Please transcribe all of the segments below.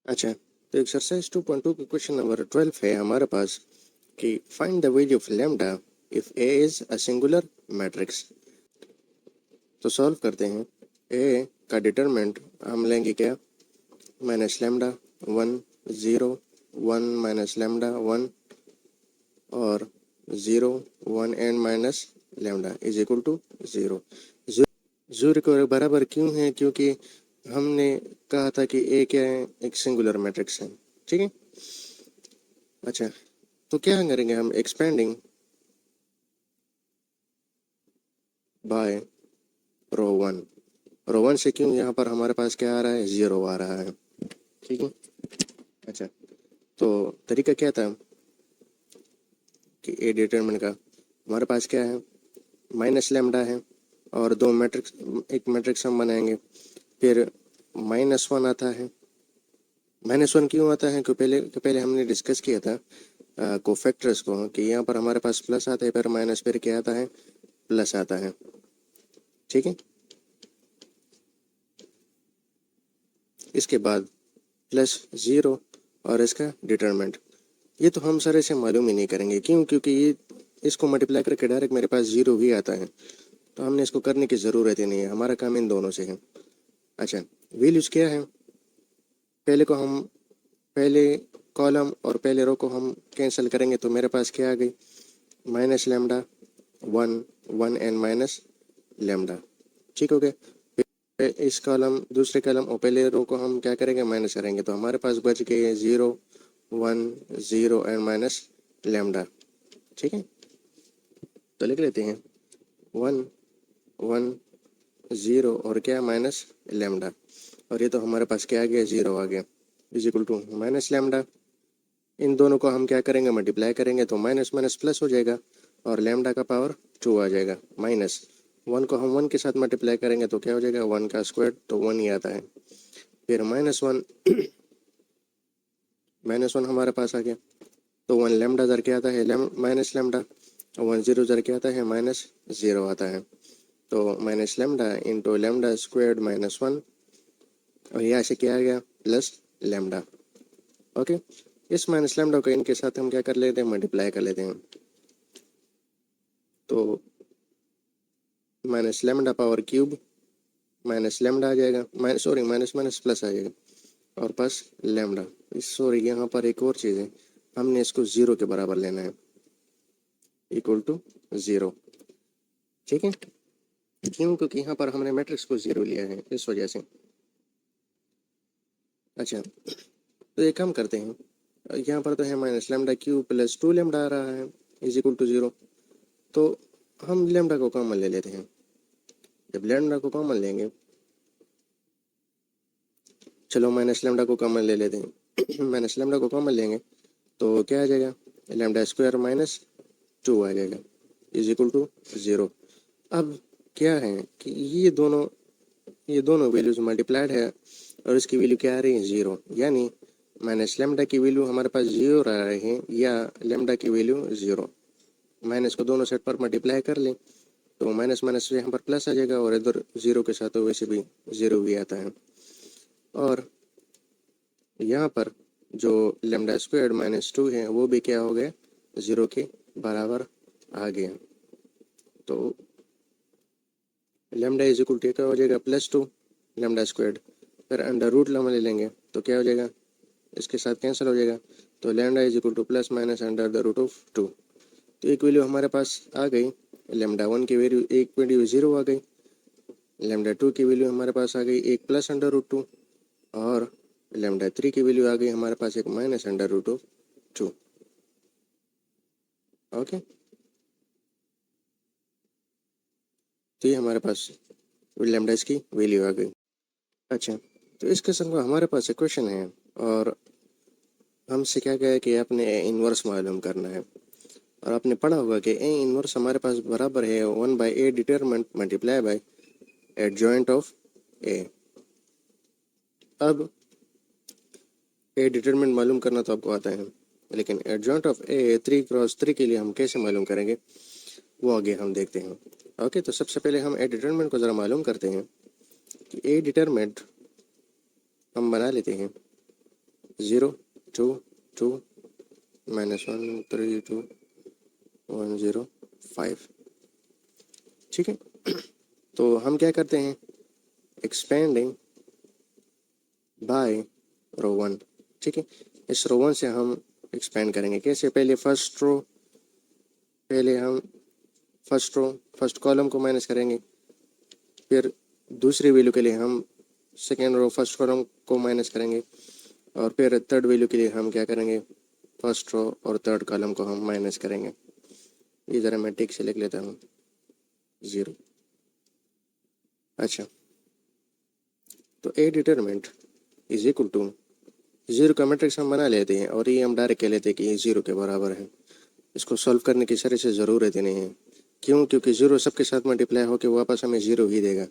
अच्छा, तो एक्सरसाइज 2.2 के क्वेश्चन नंबर 12 है हमारे पास कि find the value of lambda if A is a singular matrix. तो सॉल्व करते हैं। ए का डिटरमिनेंट हम लेंगे क्या, माइनस लैम्डा 1 0 1 माइनस लैम्डा 1 और 0 1 and minus lambda is equal to 0। Zero के बराबर क्यों है, क्योंकि हमने कहा था कि ए क्या है, एक सिंगुलर मैट्रिक्स है। ठीक है। अच्छा, तो क्या करेंगे हम, एक्सपेंडिंग बाय रो वन से, क्यों यहाँ पर हमारे पास क्या आ रहा है, 0 आ रहा है। ठीक है। अच्छा, तो तरीका क्या था कि ए डिटरमिनेंट का हमारे पास क्या है, माइनस लैम्डा है और दो मैट्रिक्स, एक मैट्रिक्स हम बनाएंगे। फिर -1 आता है। -1 क्यों आता है, कि पहले हमने डिस्कस किया था कोफैक्टर्स को, कि यहाँ पर हमारे पास प्लस आता है, फिर माइनस, फिर क्या आता है, प्लस आता है। ठीक है। इसके बाद +0 और इसका डिटरमिनेंट, ये तो हम सर इसे मालूम ही नहीं करेंगे। क्यों, क्योंकि ये इसको मल्टीप्लाई करके डायरेक्ट मेरे पास 0 भी आता है, तो हमने इसको करने की ज़रूरत ही नहीं है, हमारा काम इन दोनों से है। अच्छा, वैल्यूज क्या है, पहले कॉलम और पहले रो को हम कैंसिल करेंगे, तो मेरे पास क्या आ गई, minus lambda 1 1 and minus lambda. ठीक हो गया। फिर इस कॉलम, दूसरे कॉलम और पहले रो को हम क्या करेंगे, माइनस करेंगे, तो हमारे पास बच गए 0 1 0 एंड माइनस लैम्डा। ठीक है, तो लिख लेते हैं 1 1 0 और क्या, माइनस लैम्डा। और ये तो हमारे पास क्या आ गया, 0 आ गया, is equal to minus lambda. इन दोनों को हम क्या करेंगे, मल्टीप्लाई करेंगे, तो माइनस माइनस प्लस हो जाएगा और लैम्डा का पावर 2 आ जाएगा। -1 को हम 1 के साथ मल्टीप्लाई करेंगे तो क्या हो जाएगा, 1 का स्क्वायर, तो 1 ही आता है। फिर -1 -1 हमारे पास आ गया, तो 1 लैम्डा जर क्या आता है, माइनस लैम्डा, 1 0 जर क्या आता है, -0 आता है। तो minus lambda into lambda squared -1, और यहाँ से क्या आ गया, प्लस लैम्डा। ओके, इस माइनस लैम्डा को इनके साथ हम क्या कर लेते हैं, मल्टीप्लाई कर लेते हैं, तो minus lambda power cube minus lambda आ जाएगा, माइनस माइनस प्लस आ जाएगा, और प्लस लैम्डा। सॉरी, यहाँ पर एक और चीज़ है, हमने इसको 0 के बराबर लेना है, इक्वल टू 0। ठीक है, क्यों, क्योंकि यहाँ पर हमने मैट्रिक्स को 0 लिया है, इस वजह से। अच्छा, तो एक काम करते हैं, यहाँ पर तो है minus lambda cube plus 2 lambda आ रहा है, इज इक्वल टू 0। तो हम लैम्डा को कॉमन ले लेते हैं। जब लैम्डा को कॉमन लेंगे, चलो माइनस लैम्डा को कॉमन ले लेते हैं माइनस लैम्डा को कॉमन लेंगे तो क्या आ जाएगा, लैम्डा स्क्वायर -2 आ जाएगा, इज इक्वल टू 0। अब क्या है कि ये दोनों वैल्यूज मल्टीप्लाइड है और इसकी वैल्यू क्या आ रही है, 0। यानी माइनस लैम्डा की वैल्यू हमारे पास 0 आ रहे हैं, या लैम्डा की वैल्यू 0। माइनस को दोनों साइड पर मल्टीप्लाई कर लें, तो माइनस माइनस से यहाँ पर प्लस आ जाएगा, और इधर 0 के साथ तो वैसे भी 0 भी आता है। और यहाँ पर जो लैम्डा स्क्वायर -2 है वो भी क्या हो गया, 0 के बराबर आ गया। तो लैम्डा इज इक्वल टू क्या हो जाएगा, +2 लैम्डा स्क्वायर्ड। फिर अंडर रूट हम ले लेंगे तो क्या हो जाएगा, इसके साथ कैंसिल हो जाएगा, तो lambda is equal to plus minus under the root of 2। तो एक वैल्यू हमारे पास आ गई, लैम्डा 1 की वैल्यू, एक वैल्यू 0 आ गई, लैम्डा 2 की वैल्यू हमारे पास आ गई 1 प्लस अंडर रूट 2, और लैम्डा 3 की वैल्यू आ गई हमारे पास 1 minus under root of 2। Okay, तो ये हमारे पास लैम्डा इसकी वैल्यू आ गई। अच्छा, तो इस क्वेश्चन को हमारे पास एक क्वेश्चन है, और हमसे क्या गया है कि आपने ए इनवर्स मालूम करना है। और आपने पढ़ा होगा कि ए इनवर्स हमारे पास बराबर है 1/a determinant multiply by adjoint of A. अब ए डिटरमिनेंट मालूम करना तो आपको आता है, लेकिन एडजॉइंट ऑफ ए 3x3 के लिए हम कैसे मालूम करेंगे, वो आगे हम देखते हैं। ओके, तो सबसे पहले हम ए डिटरमिनेंट को ज़रा मालूम करते हैं कि ए डिटरमिनेंट हम बना लेते हैं 0 2 2 -1 3 2 1 0 5। ठीक है, तो हम क्या करते हैं, एक्सपेंडिंग बाय रो 1। ठीक है, इस रो 1 से हम एक्सपेंड करेंगे। कैसे, पहले हम फर्स्ट कॉलम को माइनस करेंगे, फिर दूसरी वैल्यू के लिए हम सेकेंड रो फर्स्ट कॉलम को माइनस करेंगे, और फिर थर्ड वैल्यू के लिए हम क्या करेंगे, फर्स्ट रो और थर्ड कॉलम को हम माइनस करेंगे। ये ज़रा मैं टिक से लिख लेता हूँ, 0। अच्छा, तो A determinant is equal to 0 का मैट्रिक्स हम बना लेते हैं, और ये हम डायरेक्ट कह लेते हैं कि ये 0 के बराबर है। इसको सॉल्व करने की सारे से ज़रूरत ही नहीं है। क्यों? क्योंकि 0 सबके साथ मल्टीप्लाई होकर वापस हमें 0 ही देगा।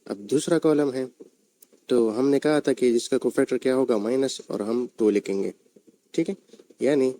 अब दूसरा कॉलम है, तो हमने कहा था कि इसका कोफैक्टर क्या होगा, माइनस, और हम 2 लिखेंगे। ठीक है, यानी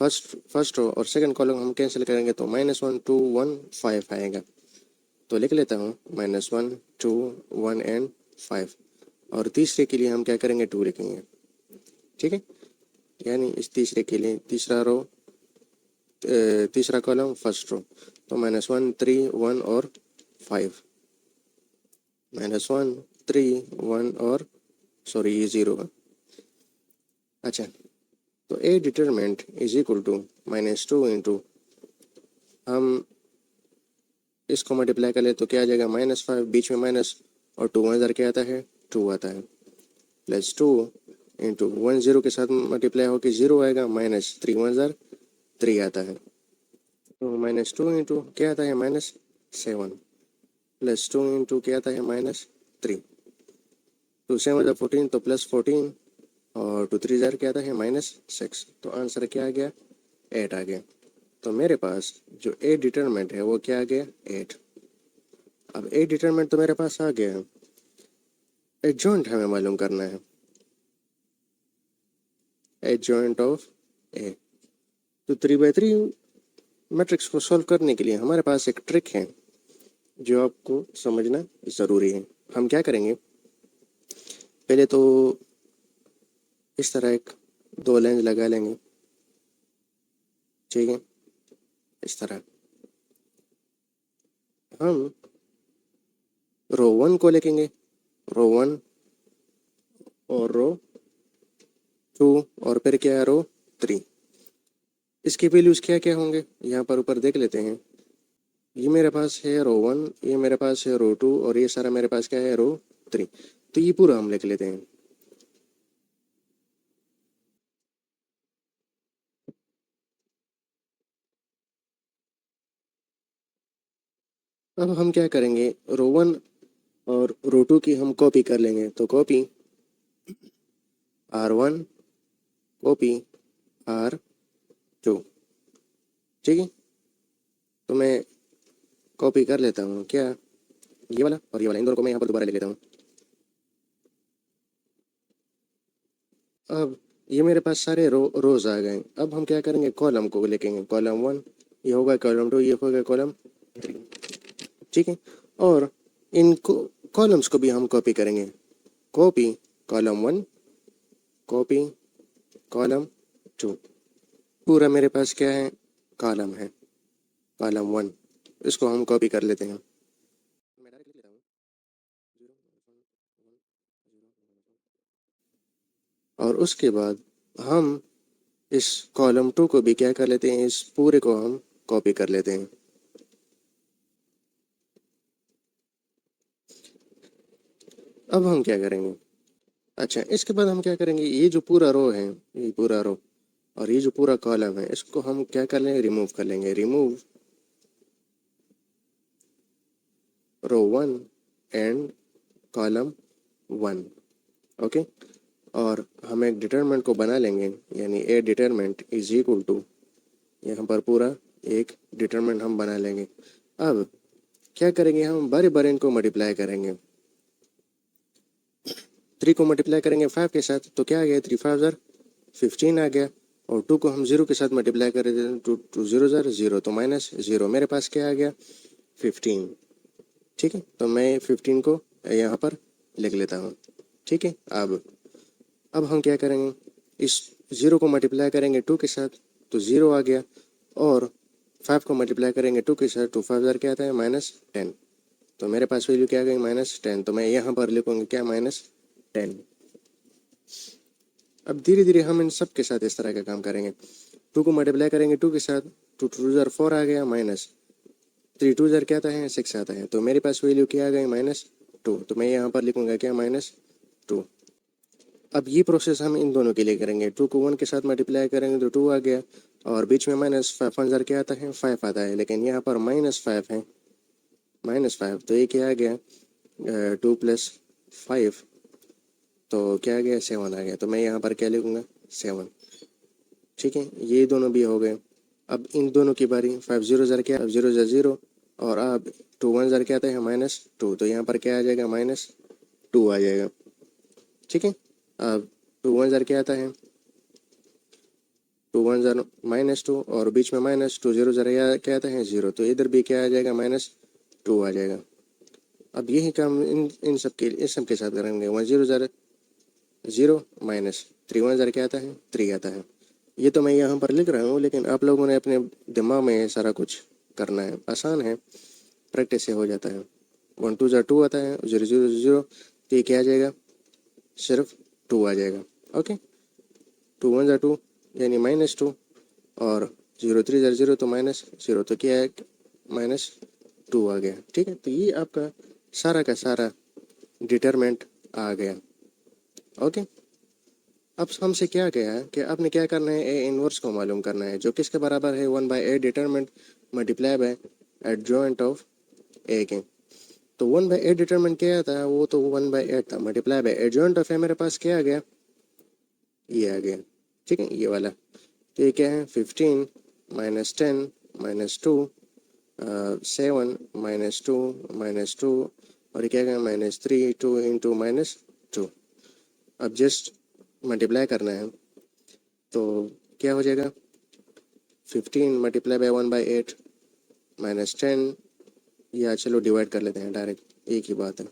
फर्स्ट रो और सेकंड कॉलम हम कैंसिल करेंगे, तो -1 2 1 5 आएगा। तो लिख लेता हूँ -1 2 1 एंड 5, और तीसरे के लिए हम क्या करेंगे, 2 लिखेंगे। ठीक है, यानी इस तीसरे के लिए तीसरा कॉलम फर्स्ट रो, तो -1 3 1 और 5, -1 3 1 और सॉरी ये 0 है। अच्छा, तो A determinant is equal to -2 into, हम इसको मल्टीप्लाई कर ले तो क्या आ जाएगा, -5, बीच में माइनस, और 2 1 क्या आता है, 2 आता है, +2 इंटू 1 0 के साथ मल्टीप्लाई होकर 0 आएगा, -3 1 3 आता है, तो -2 इंटू क्या आता है, -7, +2 इंटू क्या आता है, -3, 2 7 14, तो +14, और 2 3 क्या आता है, -6, तो आंसर क्या आ गया, 8 आ गया। तो मेरे पास जो ए डिटरमिनेंट है वो क्या आ गया, 8। अब ए डिटरमिनेंट तो मेरे पास आ गया है, एडजॉइंट हमें मालूम करना है, एडजॉइंट ऑफ ए। तो 3/3 मैट्रिक्स को सॉल्व करने के लिए हमारे पास एक ट्रिक है जो आपको समझना ज़रूरी है। हम क्या करेंगे, पहले तो इस तरह एक 2 लाइन लगा लेंगे। ठीक है, इस तरह हम रो 1 को लिखेंगे, रो 1 और रो 2, और फिर क्या है, रो 3। इसके वैल्यूज़ क्या क्या होंगे, यहाँ पर ऊपर देख लेते हैं। ये मेरे पास है रो 1, ये मेरे पास है रो 2, और ये सारा मेरे पास क्या है, रो 3। तो ये पूरा हम लिख लेते हैं। अब हम क्या करेंगे, रो 1 और रो 2 की हम कॉपी कर लेंगे, तो कॉपी R1, कॉपी R2। ठीक है, तो मैं कॉपी कर लेता हूँ, क्या, ये वाला और ये वाला, इन दोनों को मैं यहाँ पर दोबारा लिख लेता हूँ। अब ये मेरे पास सारे रोज आ गए। अब हम क्या करेंगे, कॉलम को लिखेंगे, कॉलम 1 ये होगा, कॉलम 2 ये होगा, कॉलम 3। ठीक है, और इन कॉलम्स को भी हम कॉपी करेंगे, कॉपी कॉलम 1, कॉपी कॉलम 2। पूरा मेरे पास क्या है, कॉलम है, कॉलम 1, इसको हम कॉपी कर लेते हैं। मैं डायरेक्ट लिख लेता हूँ, 0 1 1 0 और उसके बाद हम इस कॉलम 2 को भी क्या कर लेते हैं, इस पूरे को हम कॉपी कर लेते हैं। अब हम क्या करेंगे, अच्छा इसके बाद हम क्या करेंगे, ये जो पूरा रो है, ये पूरा रो और ये जो पूरा कॉलम है, इसको हम क्या कर लेंगे, रिमूव कर लेंगे, remove row 1 and column 1। Okay, और हम एक डिटरमिनेंट को बना लेंगे, यानी a determinant is equal to, यहाँ पर पूरा एक डिटरमिनेंट हम बना लेंगे। अब क्या करेंगे, हम बारी बारी इनको मल्टीप्लाई करेंगे। 3 को मल्टीप्लाई करेंगे 5 के साथ, तो क्या आ गया, 3 5 15 आ गया, और 2 को हम 0 के साथ मल्टीप्लाई कर देते हैं, 2 0 0, तो -0, मेरे पास क्या आ गया, 15। ठीक है, तो मैं 15 को यहाँ पर लिख लेता हूँ। ठीक है, अब हम क्या करेंगे, इस 0 को मल्टीप्लाई करेंगे 2 के साथ तो 0 आ गया, और 5 को मल्टीप्लाई करेंगे 2 के साथ, 2 5 ज़र क्या आता है -10। तो मेरे पास वैल्यू क्या आ गई -10। तो मैं यहाँ पर लिखूँगी क्या -10। अब धीरे धीरे हम इन सब के साथ इस तरह का काम करेंगे। 2 को मल्टीप्लाई करेंगे 2 के साथ, 2 2 ज़र 4 आ गया, -3 2 ज़र क्या आता है 6 आता है। तो मेरे पास वैल्यू क्या आ गई -2। तो मैं यहाँ पर लिखूँगा क्या -2। अब ये प्रोसेस हम इन दोनों के लिए करेंगे। 2 को 1 के साथ मल्टीप्लाई करेंगे तो 2 आ गया, और बीच में -5 ज़र क्या आता है 5 आता है, लेकिन यहाँ पर -5 है, -5। तो ये क्या आ गया 2 + 5, तो क्या आ गया 7 आ गया। तो मैं यहाँ पर क्या लिखूँगा 7। ठीक है, ये दोनों भी हो गए। अब इन दोनों की बारी। 5 0 ज़र क्या, 0 ज़र 0, और अब 2 1 ज़र क्या आता है -2। तो यहाँ पर क्या आ जाएगा -2 आ जाएगा। ठीक है, अब 2 1 ज़र क्या आता है 2 1 ज़र -2, और बीच में -2 0 ज़र क्या आता है 0। तो इधर भी क्या आ जाएगा -2 आ जाएगा। अब यही काम इन सब के साथ करेंगे। 1 0 ज़र 0 -3 1 ज़र क्या आता है 3 आता है। ये तो मैं यहाँ पर लिख रहा हूँ, लेकिन आप लोगों ने अपने दिमाग में सारा कुछ करना है। आसान है, प्रैक्टिस से हो जाता है। 1 2 ज़र 2 आता है, 0 0 0, तो ये क्या आ जाएगा सिर्फ 2 आ जाएगा। ओके, 2 1 ज़र 2 यानी -2, और 0 3 ज़र 0 तो -0, तो क्या है -2 आ गया। ठीक है, तो ये आपका सारा का सारा डिटरमेंट आ गया। ओके, अब हमसे क्या गया है कि आपने क्या करना है, ए इनवर्स को मालूम करना है, जो किसके बराबर है 1/8 determinant multiply by adjoint of A के। तो 1/8 डिटरमेंट क्या था, वो तो 1/8 था, मल्टीप्लाई बाय एडजॉइंट ऑफ ए मेरे पास क्या आ गया, ये आ गया। ठीक है, ये वाला। तो ये क्या है 15 - 10 - 2 7 - 2 और ये क्या है -3 2 × -2। अब जस्ट मल्टीप्लाई करना है, तो क्या हो जाएगा 15 मल्टीप्लाई बाय 1/8 -10, या चलो डिवाइड कर लेते हैं डायरेक्ट, एक ही बात है।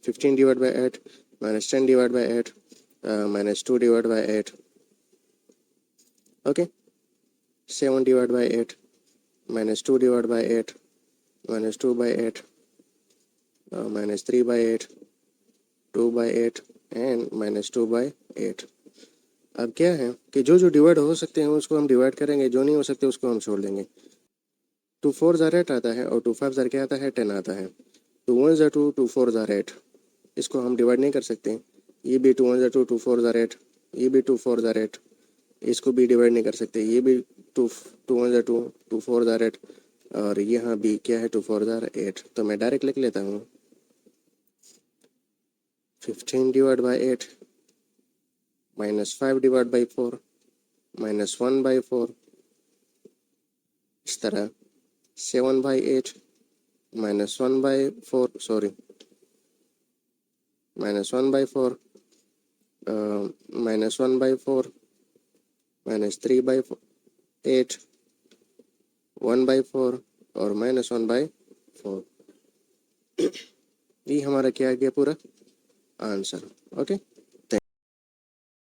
15 divide by 8 -10 divide by 8 -2 divide by 8। Okay, 7 divide by 8 -2 divide by 8 -2 by 8 -3 by 8 2 by 8 and -2 by 8। अब क्या है कि जो जो डिवाइड हो सकते हैं उसको हम डिवाइड करेंगे, जो नहीं हो सकते उसको हम छोड़ देंगे। 2 4 ज़र 8 आता है, और 2 5 ज़र क्या आता है 10 आता है। 2 1 ज़र 2 2 4 ज़र 8, इसको हम डिवाइड नहीं कर सकते। ये भी 2 1 ज़र 2 2 4 ज़र 8, ये भी 2 4 ज़र 8, इसको भी डिवाइड नहीं कर सकते। ये भी 2 1 ज़र 2 2 4 ज़र 8, और यहाँ भी क्या है 2 4 ज़र 8। तो मैं डायरेक्ट लिख लेता हूँ 15 डिवाइड बाई 8 -5 डिवाइड बाई 4 -1/4, इस तरह 7/8 -1/4 सॉरी -1/4 -1/4 -3/8 1/4 और -1/4। ये हमारा क्या आ गया पूरा आंसर। ओके।